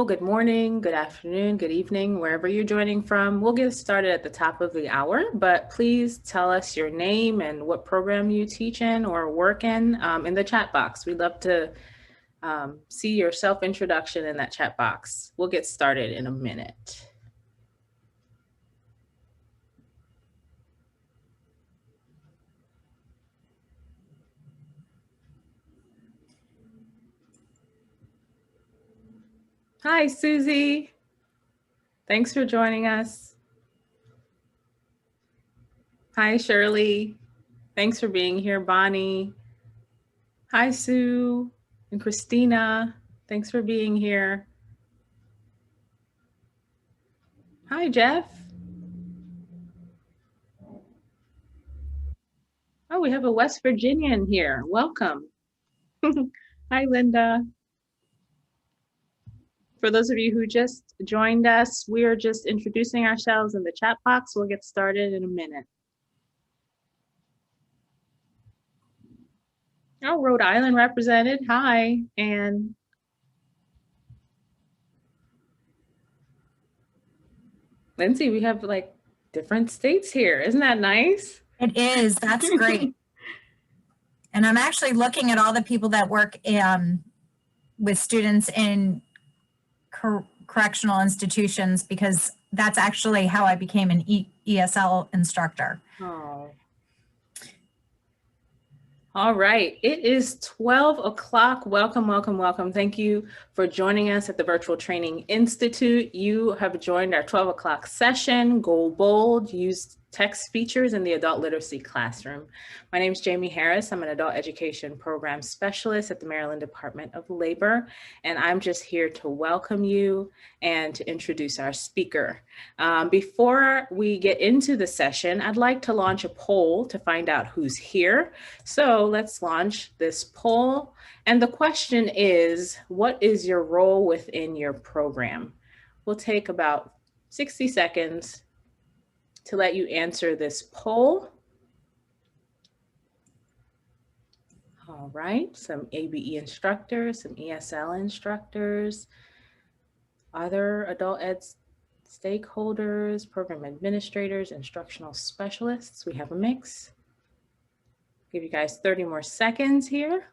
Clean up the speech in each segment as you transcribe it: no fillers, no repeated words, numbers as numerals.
good morning, good afternoon, good evening, wherever you're joining from. We'll get started at the top of the hour, but please tell us your name and what program you teach in or work in the chat box. We'd love to see your self-introduction in that chat box. We'll get started in a minute. Hi, Susie. Thanks for joining us. Hi, Shirley. Thanks for being here, Bonnie. Hi, Sue and Christina. Thanks for being here. Hi, Jeff. Oh, we have a West Virginian here. Welcome. Hi, Linda. For those of you who just joined us, we are just introducing ourselves in the chat box. We'll get started in a minute. Oh, Rhode Island represented. Hi, and Lindsay, we have like different states here. Isn't that nice? It is. That's great. And I'm actually looking at all the people that work with students in correctional institutions, because that's actually how I became an ESL instructor. Oh. All right, it is 12 o'clock. Welcome, welcome, welcome. Thank you for joining us at the Virtual Training Institute. You have joined our 12 o'clock session, Go Bold, use text features in the adult literacy classroom. My name is Jamie Harris. I'm an adult education program specialist at the Maryland Department of Labor, and I'm just here to welcome you and to introduce our speaker. Before we get into the session, I'd like to launch a poll to find out who's here. So let's launch this poll. And the question is, what is your role within your program? We'll take about 60 seconds to let you answer this poll. All right, some ABE instructors, some ESL instructors, other adult ed stakeholders, program administrators, instructional specialists. We have a mix. Give you guys 30 more seconds here.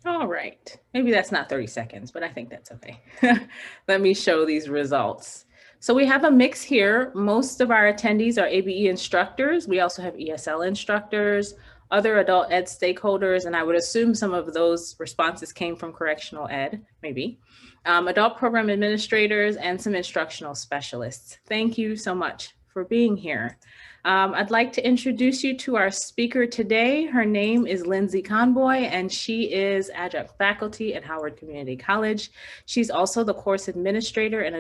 All right, maybe that's not 30 seconds, but I think that's okay. Let me show these results. So we have a mix here. Most of our attendees are ABE instructors. We also have ESL instructors, other adult ed stakeholders, and I would assume some of those responses came from correctional ed, maybe. Adult program administrators and some instructional specialists. Thank you so much for being here. I'd like to introduce you to our speaker today. Her name is Lindsay Conboy, and she is adjunct faculty at Howard Community College. She's also the course administrator and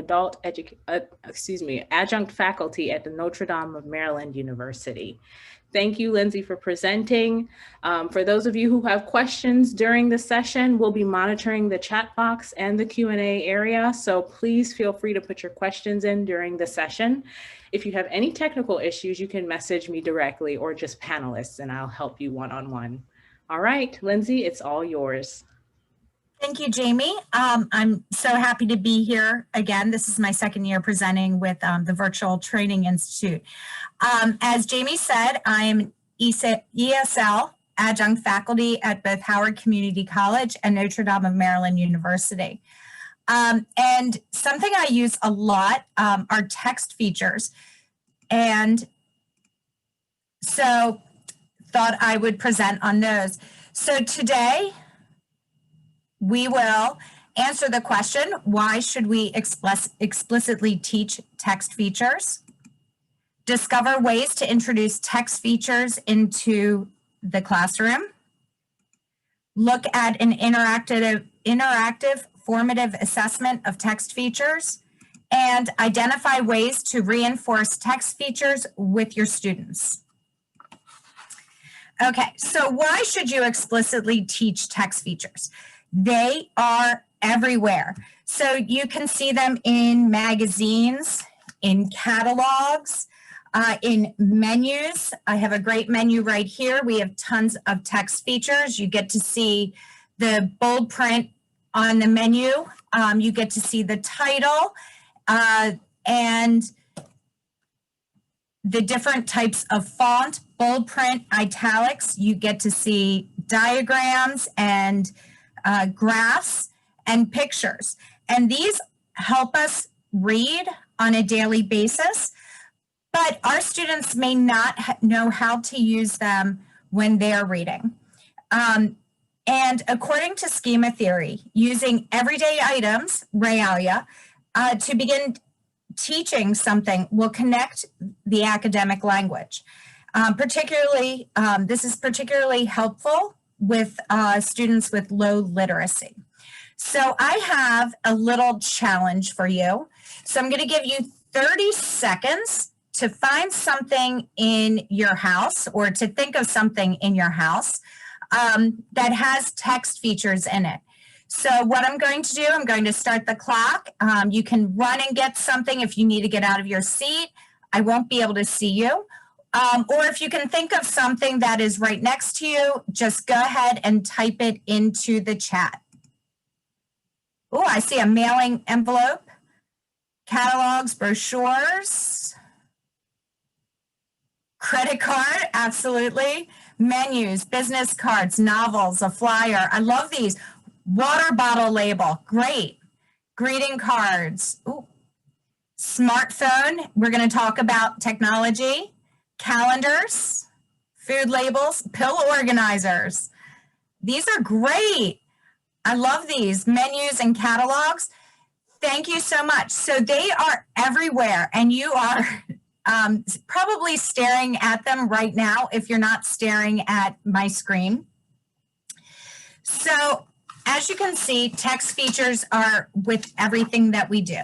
adjunct faculty at the Notre Dame of Maryland University. Thank you, Lindsay, for presenting. For those of you who have questions during the session, we'll be monitoring the chat box and the Q&A area, so please feel free to put your questions in during the session. If you have any technical issues, you can message me directly or just panelists, and I'll help you one-on-one. All right, Lindsay, it's all yours. Thank you, Jamie. I'm so happy to be here again. This is my second year presenting with the Virtual Training Institute. As Jamie said, I'm ESL adjunct faculty at both Howard Community College and Notre Dame of Maryland University. And something I use a lot are text features. And so thought I would present on those. So today, we will answer the question, why should we explicitly teach text features? Discover ways to introduce text features into the classroom. Look at an interactive formative assessment of text features, and identify ways to reinforce text features with your students. Okay, so why should you explicitly teach text features? They are everywhere. So you can see them in magazines, in catalogs, In menus, I have a great menu right here. We have tons of text features. You get to see the bold print on the menu. You get to see the title and the different types of font, bold print, italics. You get to see diagrams and graphs and pictures. And these help us read on a daily basis, but our students may not know how to use them when they're reading. And according to schema theory, using everyday items, realia, to begin teaching something will connect the academic language. This is particularly helpful with students with low literacy. So I have a little challenge for you. So I'm going to give you 30 seconds to find something in your house or to think of something in your house that has text features in it. So what I'm going to do, I'm going to start the clock. You can run and get something if you need to get out of your seat. I won't be able to see you. Or if you can think of something that is right next to you, just go ahead and type it into the chat. Oh, I see a mailing envelope, catalogs, brochures, credit card, absolutely. Menus, business cards, novels, a flyer. I love these. Water bottle label, great. Greeting cards. Ooh. Smartphone, we're going to talk about technology. Calendars, food labels, pill organizers. These are great. I love these. Menus and catalogs. Thank you so much. So they are everywhere, and you are probably staring at them right now if you're not staring at my screen. So as you can see, text features are with everything that we do.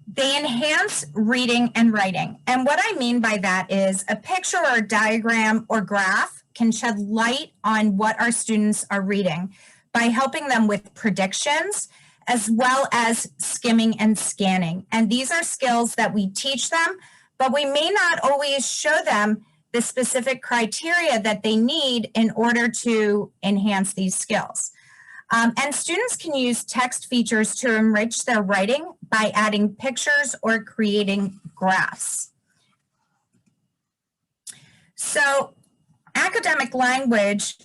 They enhance reading and writing. And what I mean by that is a picture or a diagram or graph can shed light on what our students are reading by helping them with predictions as well as skimming and scanning. And these are skills that we teach them, but we may not always show them the specific criteria that they need in order to enhance these skills. And students can use text features to enrich their writing by adding pictures or creating graphs. So academic language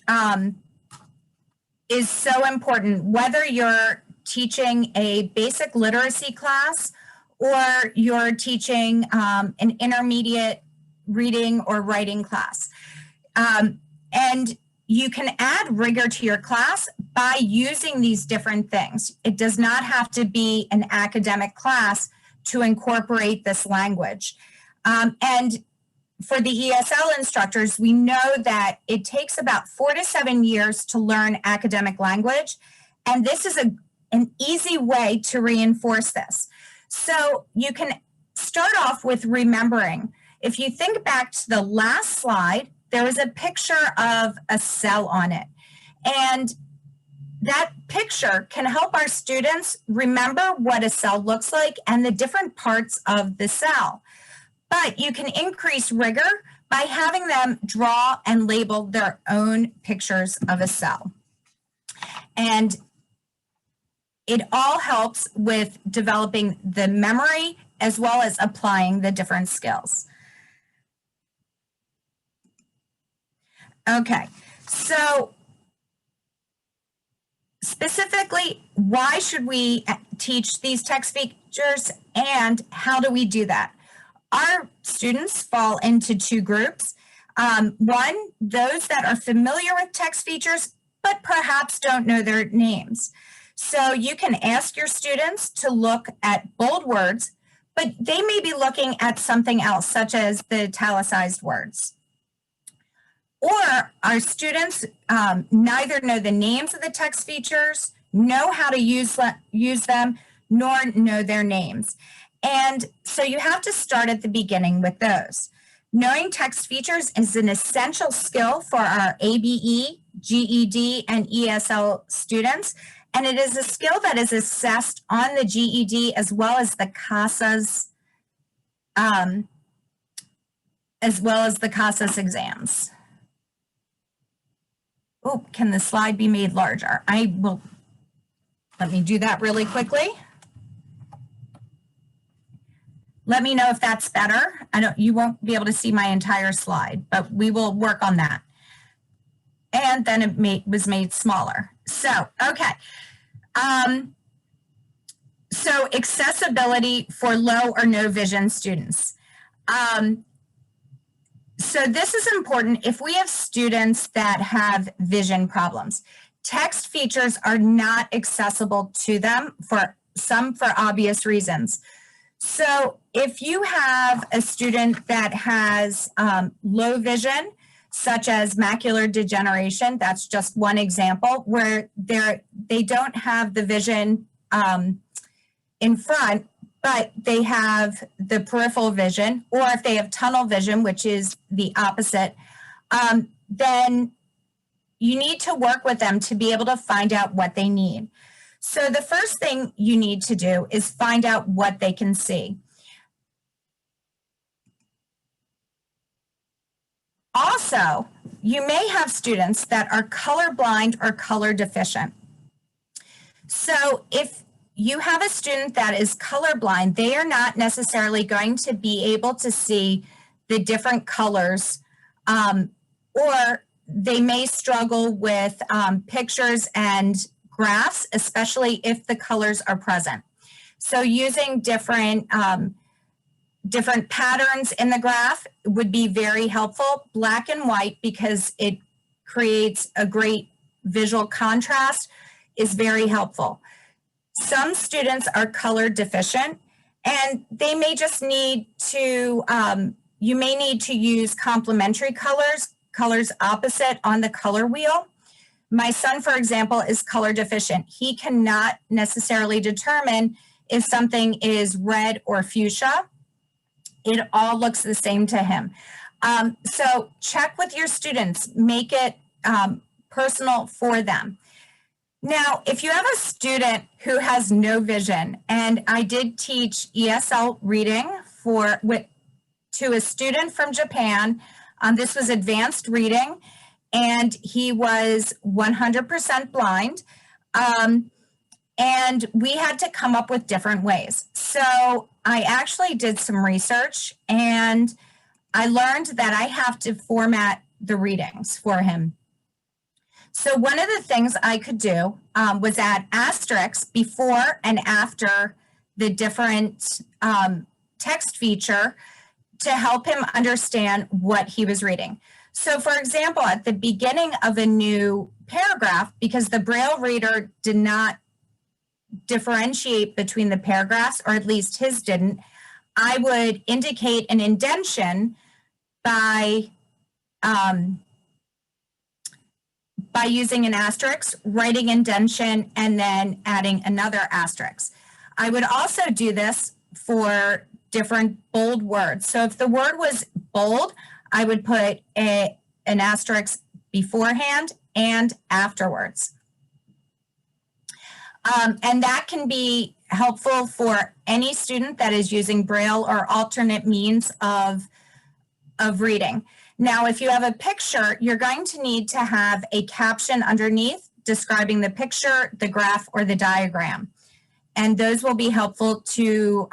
is so important, whether you're teaching a basic literacy class or you're teaching an intermediate reading or writing class. And you can add rigor to your class by using these different things. It does not have to be an academic class to incorporate this language. And for the ESL instructors, we know that it takes about 4 to 7 years to learn academic language. And this is an easy way to reinforce this. So you can start off with remembering. If you think back to the last slide, there was a picture of a cell on it. And that picture can help our students remember what a cell looks like and the different parts of the cell. But you can increase rigor by having them draw and label their own pictures of a cell. And it all helps with developing the memory as well as applying the different skills. Okay, so specifically, why should we teach these text features and how do we do that? Our students fall into 2 groups. One, those that are familiar with text features, but perhaps don't know their names. So you can ask your students to look at bold words, but they may be looking at something else, such as the italicized words. Or our students neither know the names of the text features, know how to use them, nor know their names. And so you have to start at the beginning with those. Knowing text features is an essential skill for our ABE, GED, and ESL students, And it is a skill that is assessed on the GED as well as the CASA's exams. Oh, can the slide be made larger? Let me do that really quickly. Let me know if that's better. You won't be able to see my entire slide, but we will work on that. And then it was made smaller. So, okay. So accessibility for low or no vision students. So this is important if we have students that have vision problems. Text features are not accessible to them for obvious reasons. So if you have a student that has low vision, such as macular degeneration, that's just one example where they don't have the vision in front, but they have the peripheral vision, or if they have tunnel vision, which is the opposite, then you need to work with them to be able to find out what they need. So the first thing you need to do is find out what they can see. Also, you may have students that are colorblind or color deficient. So if you have a student that is colorblind, they are not necessarily going to be able to see the different colors, or they may struggle with pictures and graphs, especially if the colors are present. So using different patterns in the graph would be very helpful. Black and white, because it creates a great visual contrast, is very helpful. Some students are color deficient, and they may just need to, you may need to use complementary colors opposite on the color wheel. My son, for example, is color deficient. He cannot necessarily determine if something is red or fuchsia. It all looks the same to him. So check with your students, make it personal for them. Now, if you have a student who has no vision, and I did teach ESL reading to a student from Japan, this was advanced reading, and he was 100% blind, and we had to come up with different ways. So I actually did some research, and I learned that I have to format the readings for him. So one of the things I could do was add asterisks before and after the different text feature to help him understand what he was reading. So for example, at the beginning of a new paragraph, because the Braille reader did not differentiate between the paragraphs, or at least his didn't, I would indicate an indentation by using an asterisk, writing indentation, and then adding another asterisk. I would also do this for different bold words. So if the word was bold, I would put an asterisk beforehand and afterwards. And that can be helpful for any student that is using Braille or alternate means of reading. Now, if you have a picture, you're going to need to have a caption underneath describing the picture, the graph, or the diagram. And those will be helpful to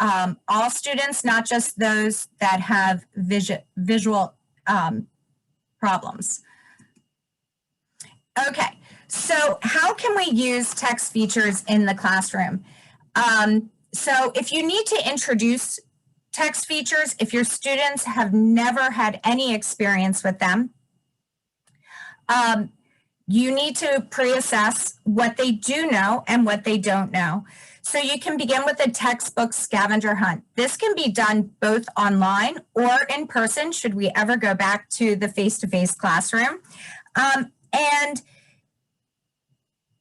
all students, not just those that have visual problems. Okay, so how can we use text features in the classroom? So if you need to introduce text features, if your students have never had any experience with them, you need to pre-assess what they do know and what they don't know. So you can begin with a textbook scavenger hunt. This can be done both online or in person, should we ever go back to the face-to-face classroom. And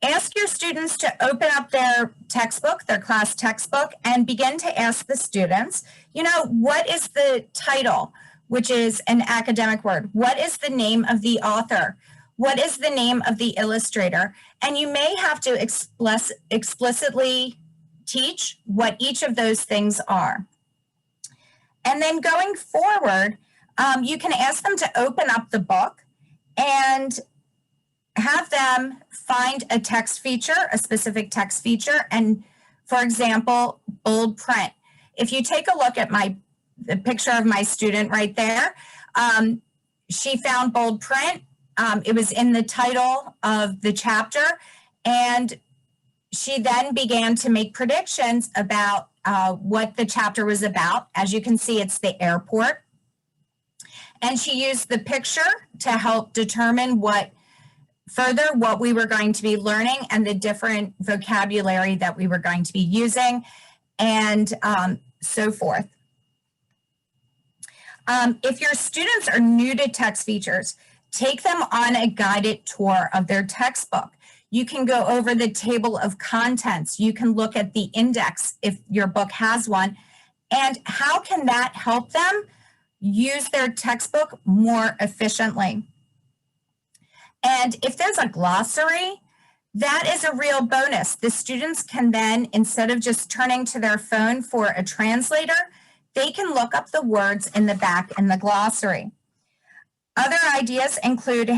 ask your students to open up their textbook, their class textbook, and begin to ask the students, you know, what is the title, which is an academic word? What is the name of the author? What is the name of the illustrator? And you may have to explicitly teach what each of those things are. And then going forward, you can ask them to open up the book and have them find a text feature, a specific text feature, and for example, bold print. If you take a look at the picture of my student right there, she found bold print. It was in the title of the chapter, and she then began to make predictions about what the chapter was about. As you can see, it's the airport. And she used the picture to help determine what we were going to be learning and the different vocabulary that we were going to be using, and so forth. If your students are new to text features, take them on a guided tour of their textbook. You can go over the table of contents. You can look at the index if your book has one. And how can that help them use their textbook more efficiently? And if there's a glossary, that is a real bonus. The students can then, instead of just turning to their phone for a translator, they can look up the words in the back in the glossary. Other ideas include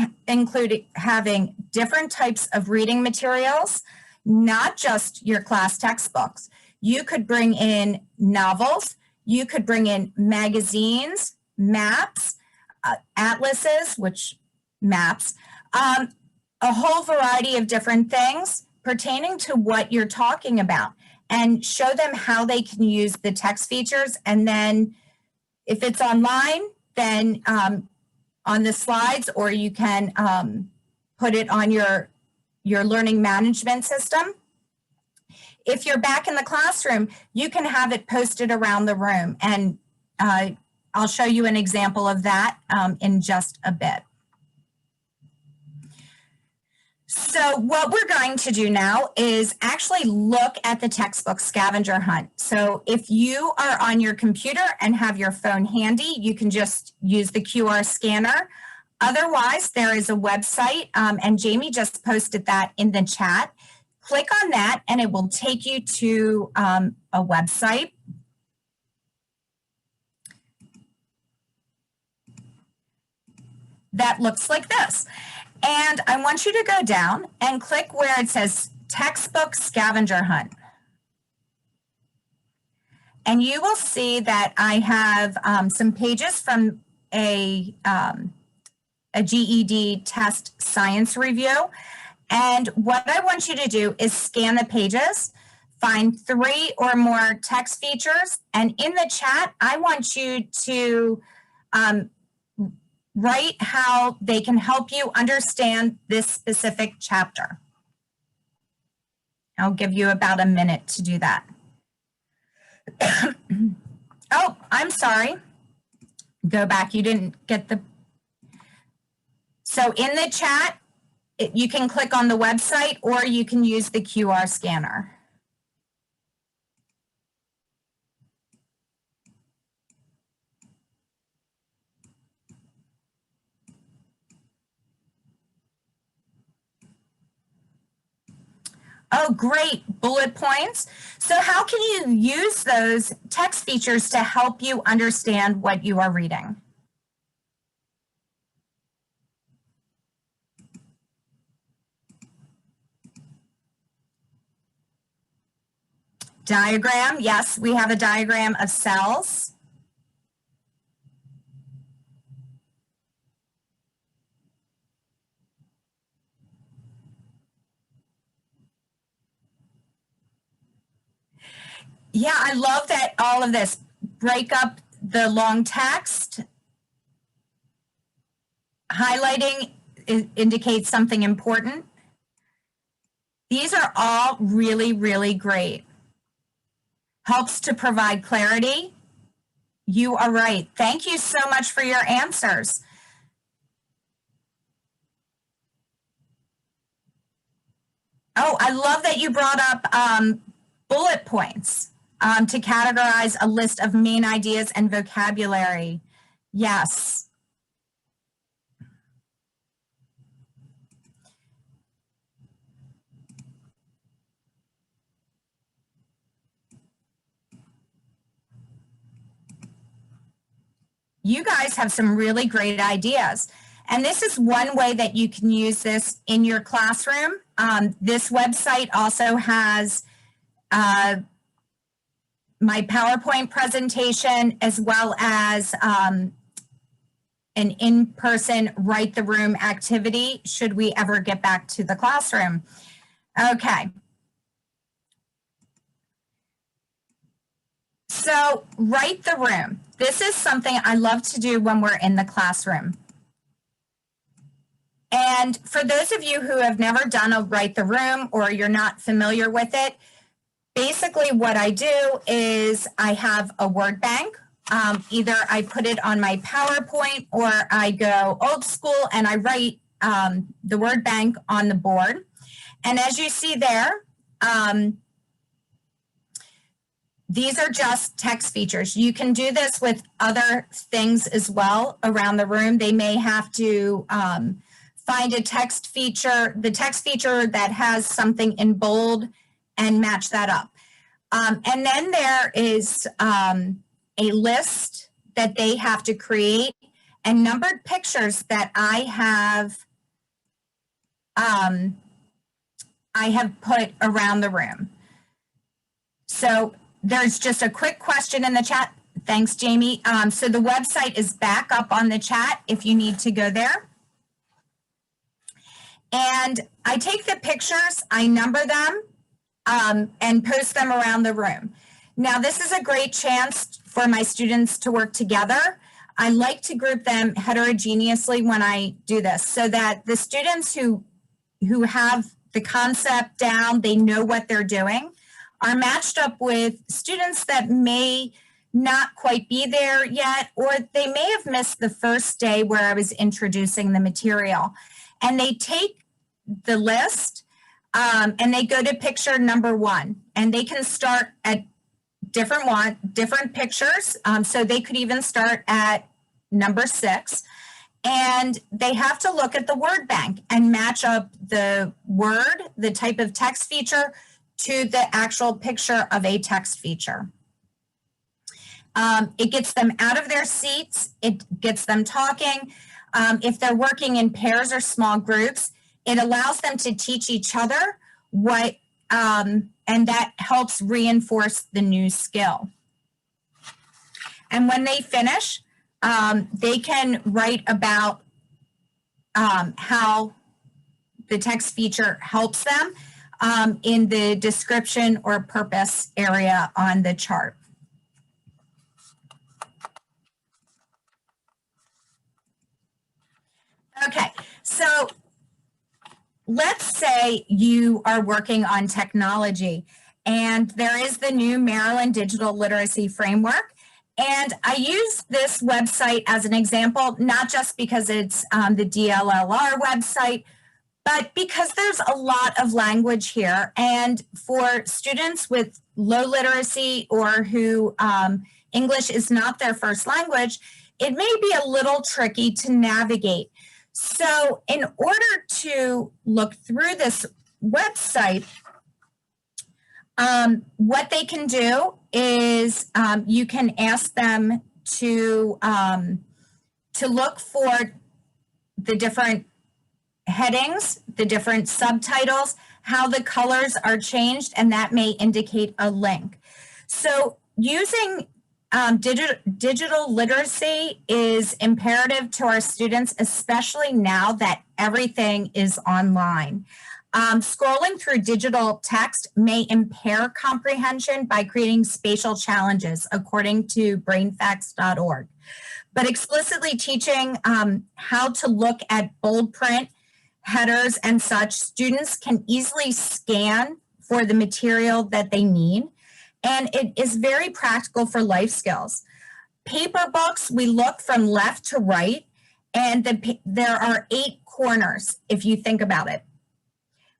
having different types of reading materials, not just your class textbooks. You could bring in novels, you could bring in magazines, maps, atlases, maps, a whole variety of different things pertaining to what you're talking about, and show them how they can use the text features. And then if it's online, then on the slides, or you can put it on your learning management system. If you're back in the classroom, you can have it posted around the room. And I'll show you an example of that in just a bit. So what we're going to do now is actually look at the textbook scavenger hunt. So if you are on your computer and have your phone handy, you can just use the QR scanner. Otherwise, there is a website, and Jamie just posted that in the chat. Click on that and it will take you to a website. That looks like this. And I want you to go down and click where it says Textbook Scavenger Hunt. And you will see that I have some pages from a GED test science review. And what I want you to do is scan the pages, find 3 or more text features, and in the chat, I want you to write how they can help you understand this specific chapter. I'll give you about a minute to do that. Oh, I'm sorry. Go back. You didn't get the... So in the chat, you can click on the website or you can use the QR scanner. Oh, great, bullet points. So how can you use those text features to help you understand what you are reading? Diagram, yes, we have a diagram of cells. Yeah, I love that all of this. Break up the long text. Highlighting indicates something important. These are all really, really great. Helps to provide clarity. You are right. Thank you so much for your answers. Oh, I love that you brought up bullet points. To categorize a list of main ideas and vocabulary. Yes. you guys have some really great ideas. And this is one way that you can use this in your classroom. This website also has my PowerPoint presentation, as well as an in-person write the room activity should we ever get back to the classroom. Okay. So write the room. This is something I love to do when we're in the classroom. And for those of you who have never done a write the room or you're not familiar with it, basically what I do is I have a word bank. Either I put it on my PowerPoint or I go old school and I write the word bank on the board. And as you see there, these are just text features. You can do this with other things as well around the room. They may have to find a text feature, the text feature that has something in bold, and match that up. And then there is a list that they have to create and numbered pictures that I have put around the room. So there's just a quick question in the chat. Thanks, Jamie. So the website is back up on the chat if you need to go there. And I take the pictures, I number them, and post them around the room. Now, this is a great chance for my students to work together. I like to group them heterogeneously when I do this so that the students who have the concept down, they know what they're doing, are matched up with students that may not quite be there yet, or they may have missed the first day where I was introducing the material. And they take the list and they go to picture number 1, and they can start at different pictures. So they could even start at number 6, and they have to look at the word bank and match up the word, the type of text feature, to the actual picture of a text feature. It gets them out of their seats. It gets them talking. If they're working in pairs or small groups, it allows them to teach each other what, and that helps reinforce the new skill. And when they finish, they can write about how the text feature helps them in the description or purpose area on the chart. Okay, so let's say you are working on technology and there is the new Maryland Digital Literacy Framework. And I use this website as an example, not just because it's the DLLR website, but because there's a lot of language here. And for students with low literacy or who English is not their first language, it may be a little tricky to navigate. So in order to look through this website, what they can do is you can ask them to look for the different headings, the different subtitles, how the colors are changed, and that may indicate a link. So using digital literacy is imperative to our students, especially now that everything is online. Scrolling through digital text may impair comprehension by creating spatial challenges, according to brainfacts.org. But explicitly teaching how to look at bold print, headers, and such, students can easily scan for the material that they need. And it is very practical for life skills. Paper books, we look from left to right, and there are 8 corners if you think about it.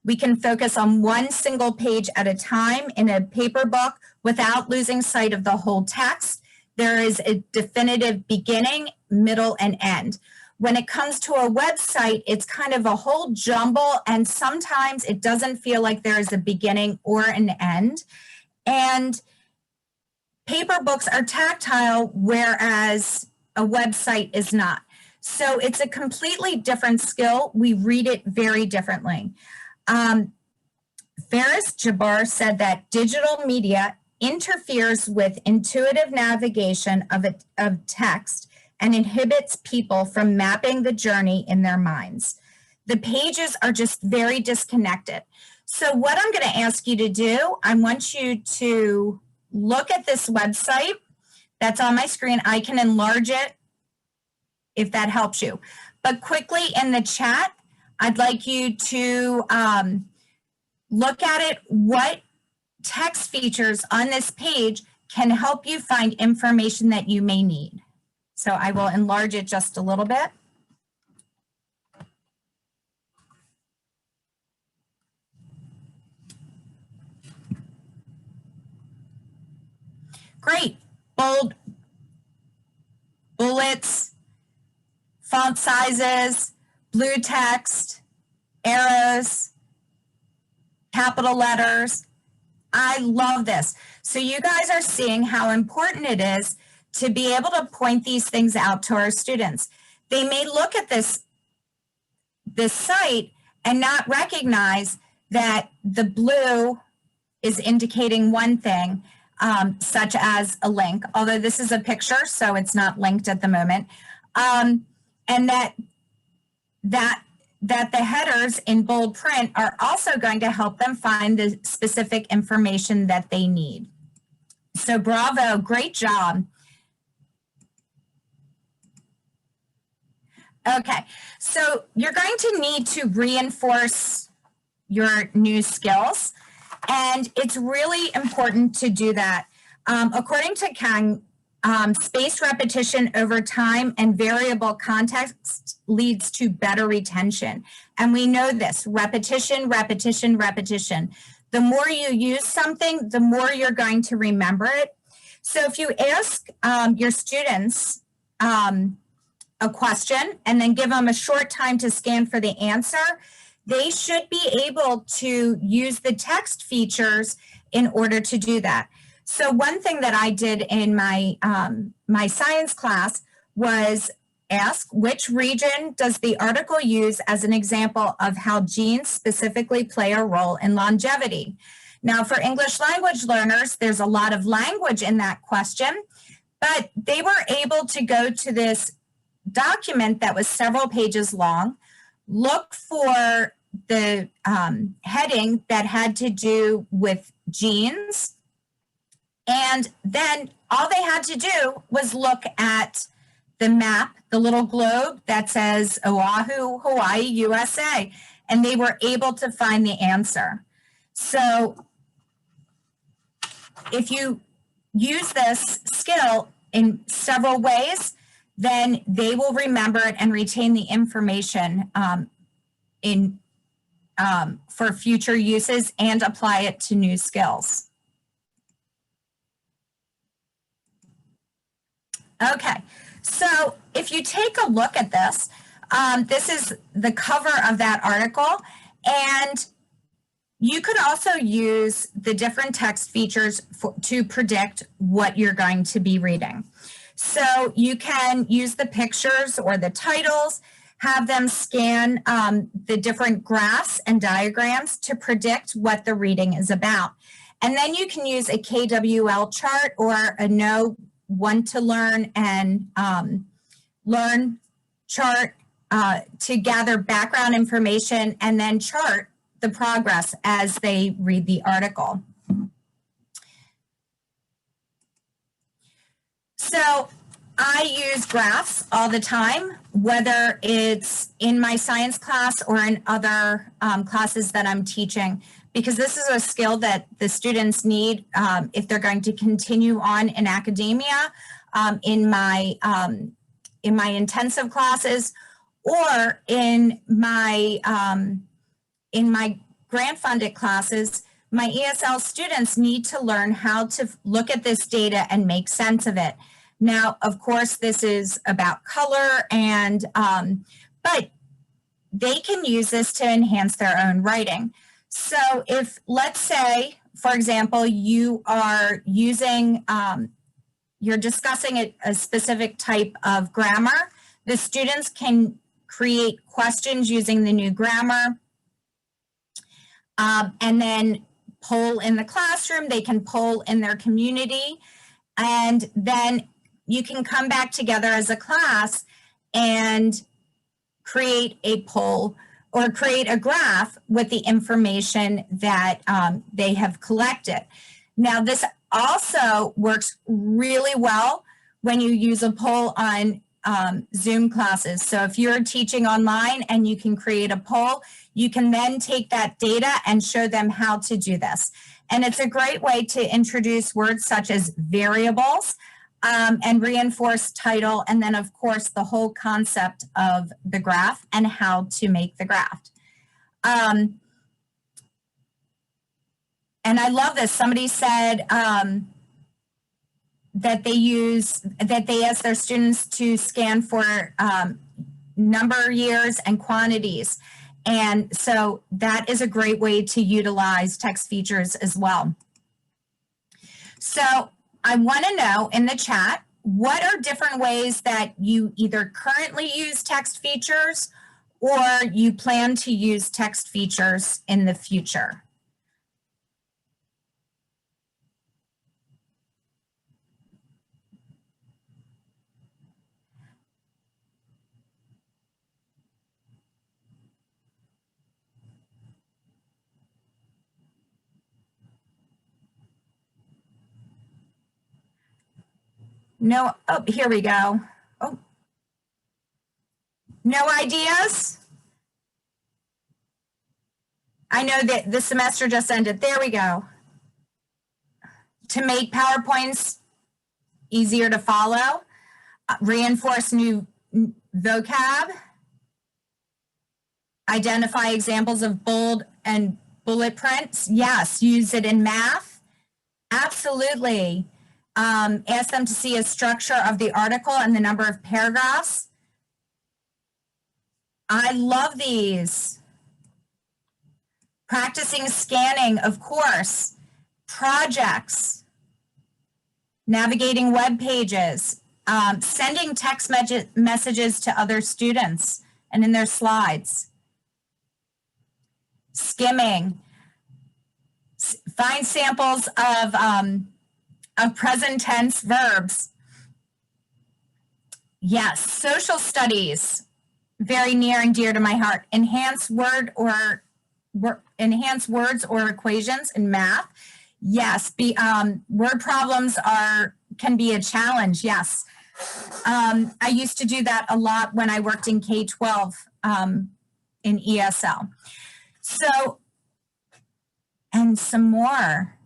We can focus on one single page at a time in a paper book without losing sight of the whole text. There is a definitive beginning, middle, and end. When it comes to a website, it's kind of a whole jumble, and sometimes it doesn't feel like there is a beginning or an end. And paper books are tactile, whereas a website is not. So it's a completely different skill. We read it very differently. Faris Jabbar said that digital media interferes with intuitive navigation of text and inhibits people from mapping the journey in their minds. The pages are just very disconnected. So what I'm going to ask you to do, I want you to look at this website that's on my screen. I can enlarge it if that helps you. But quickly in the chat, I'd like you to look at it. What text features on this page can help you find information that you may need? So I will enlarge it just a little bit. Great. Bold, bullets, font sizes, blue text, arrows, capital letters. I love this. So you guys are seeing how important it is to be able to point these things out to our students. They may look at this site and not recognize that the blue is indicating one thing, such as a link, although this is a picture, so it's not linked at the moment, and that the headers in bold print are also going to help them find the specific information that they need. So bravo, great job. Okay, so you're going to need to reinforce your new skills, and it's really important to do that. According to Kang, spaced repetition over time and variable context leads to better retention. And we know this, repetition, repetition, repetition. The more you use something, the more you're going to remember it. So if you ask your students a question and then give them a short time to scan for the answer, they should be able to use the text features in order to do that. So one thing that I did in my my science class was ask, which region does the article use as an example of how genes specifically play a role in longevity? Now, for English language learners, there's a lot of language in that question, but they were able to go to this document that was several pages long, look for the heading that had to do with genes, and then all they had to do was look at the map, the little globe that says Oahu, Hawaii, USA, and they were able to find the answer. So if you use this skill in several ways, then they will remember it and retain the information for future uses and apply it to new skills. Okay, so if you take a look at this, this is the cover of that article, and you could also use the different text features to predict what you're going to be reading. So you can use the pictures or the titles, have them scan the different graphs and diagrams to predict what the reading is about. And then you can use a KWL chart or a no want to learn and learn chart to gather background information and then chart the progress as they read the article. So I use graphs all the time, whether it's in my science class or in other classes that I'm teaching, because this is a skill that the students need if they're going to continue on in academia, in my intensive classes, or in my grant-funded classes. My ESL students need to learn how to look at this data and make sense of it. Now, of course, this is about color, and but they can use this to enhance their own writing. So if, let's say, for example, you are using you're discussing a specific type of grammar, the students can create questions using the new grammar, and then poll in the classroom. They can poll in their community, and then you can come back together as a class and create a poll or create a graph with the information that they have collected. Now, this also works really well when you use a poll on Zoom classes. So if you're teaching online and you can create a poll, you can then take that data and show them how to do this. And it's a great way to introduce words such as variables and reinforce title, and then of course the whole concept of the graph and how to make the graph. And I love this. Somebody said that they ask their students to scan for number, years, and quantities. And so that is a great way to utilize text features as well. So I want to know in the chat, what are different ways that you either currently use text features or you plan to use text features in the future? No, oh, here we go. Oh, no ideas? I know that the semester just ended. There we go. To make PowerPoints easier to follow, reinforce new vocab, identify examples of bold and bullet prints. Yes, use it in math. Absolutely. Ask them to see a structure of the article and the number of paragraphs. I love these. Practicing scanning, of course. Projects. Navigating web pages. Sending text messages to other students and in their slides. Skimming. Find samples of present tense verbs. Yes, social studies, very near and dear to my heart. Enhance words or equations in math. Yes, word problems can be a challenge. Yes, I used to do that a lot when I worked in K-12 in ESL. So, and some more.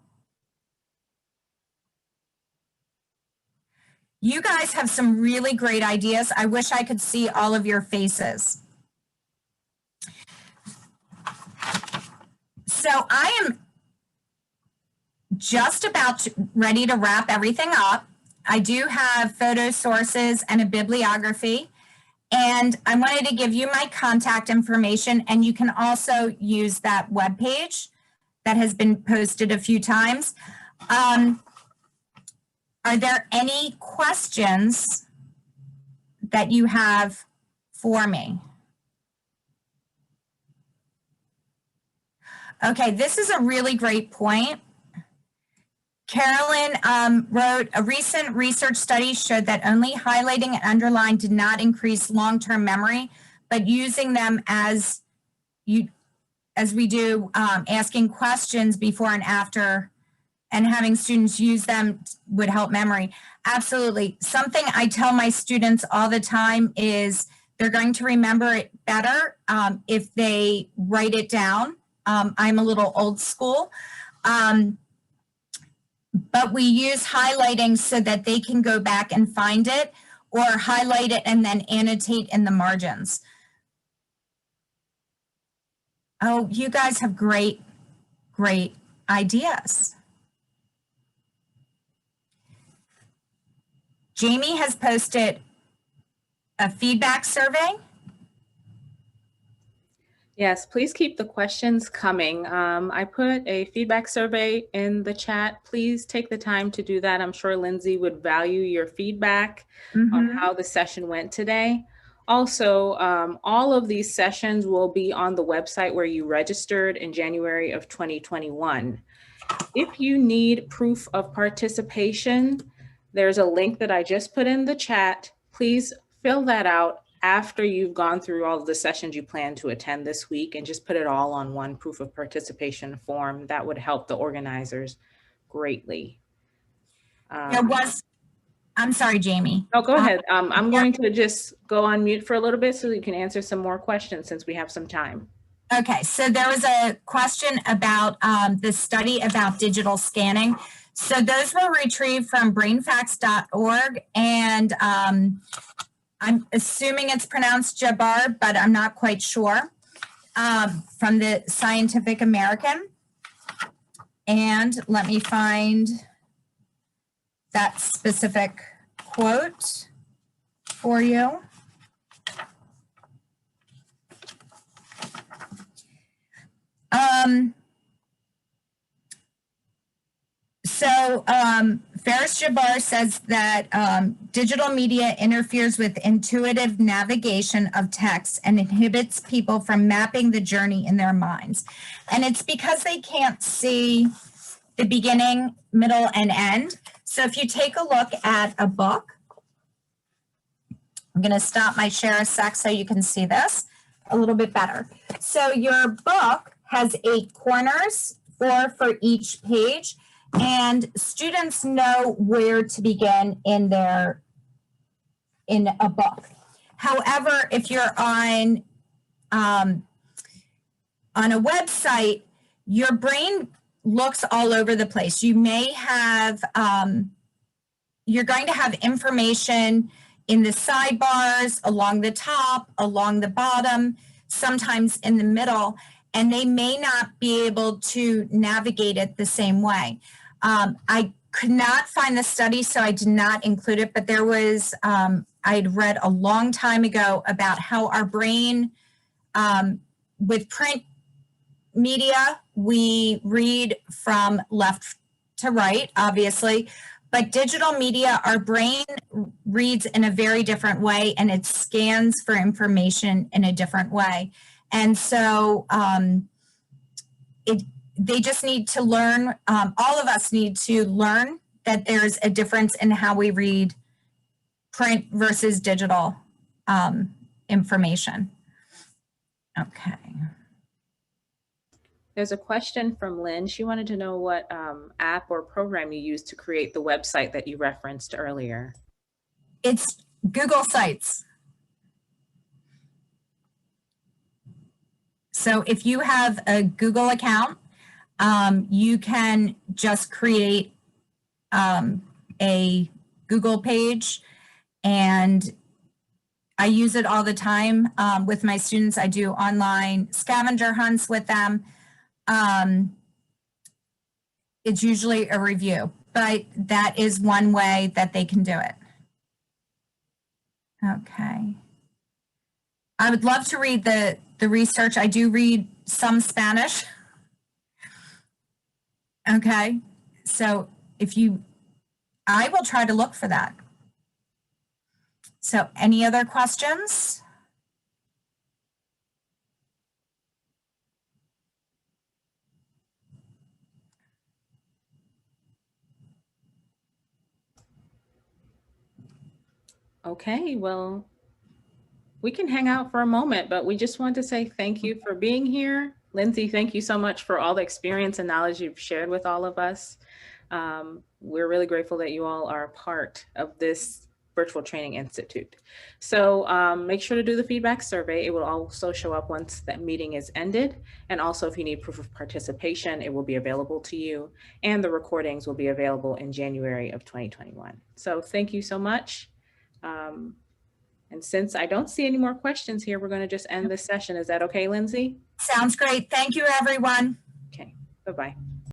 You guys have some really great ideas. I wish I could see all of your faces. So I am just about ready to wrap everything up. I do have photo sources and a bibliography, and I wanted to give you my contact information, and you can also use that webpage that has been posted a few times. Are there any questions that you have for me? Okay, this is a really great point. Carolyn wrote, a recent research study showed that only highlighting and underline did not increase long-term memory, but using them as we do, asking questions before and after and having students use them would help memory. Absolutely. Something I tell my students all the time is they're going to remember it better if they write it down. I'm a little old school, but we use highlighting so that they can go back and find it, or highlight it and then annotate in the margins. Oh, you guys have great, great ideas. Jamie has posted a feedback survey. Yes, please keep the questions coming. I put a feedback survey in the chat. Please take the time to do that. I'm sure Lindsay would value your feedback on how the session went today. Also, all of these sessions will be on the website where you registered in January of 2021. If you need proof of participation, there's a link that I just put in the chat. Please fill that out after you've gone through all of the sessions you plan to attend this week, and just put it all on one proof of participation form. That would help the organizers greatly. I'm sorry, Jamie. Oh, go ahead. I'm going to just go on mute for a little bit so you can answer some more questions since we have some time. Okay, so there was a question about the study about digital scanning. So those were retrieved from brainfacts.org, and I'm assuming it's pronounced Jabbar, but I'm not quite sure, from the Scientific American. And let me find that specific quote for you. Faris Jabbar says that digital media interferes with intuitive navigation of text and inhibits people from mapping the journey in their minds. And it's because they can't see the beginning, middle, and end. So if you take a look at a book, I'm going to stop my share a sec so you can see this a little bit better. So your book has 8 corners, 4 for each page, and students know where to begin in a book. However, if you're on a website, your brain looks all over the place. You may have, you're going to have information in the sidebars, along the top, along the bottom, sometimes in the middle, and they may not be able to navigate it the same way. I could not find the study, so I did not include it, but there was, I'd read a long time ago about how our brain, with print media, we read from left to right, obviously, but digital media, our brain reads in a very different way, and it scans for information in a different way. And so they just need to learn, all of us need to learn that there's a difference in how we read print versus digital information. Okay. There's a question from Lynn. She wanted to know what app or program you used to create the website that you referenced earlier. It's Google Sites. So if you have a Google account, you can just create a Google page, and I use it all the time with my students. I do online scavenger hunts with them. It's usually a review, but that is one way that they can do it. Okay. I would love to read the research. I do read some Spanish. Okay. So I will try to look for that. So any other questions? Okay, well, we can hang out for a moment, but we just want to say thank you for being here. Lindsay, thank you so much for all the experience and knowledge you've shared with all of us. We're really grateful that you all are a part of this Virtual Training Institute. So make sure to do the feedback survey. It will also show up once that meeting is ended. And also, if you need proof of participation, it will be available to you. And the recordings will be available in January of 2021. So thank you so much. And since I don't see any more questions here, we're going to just end this session. Is that okay, Lindsay? Sounds great. Thank you, everyone. Okay, bye-bye.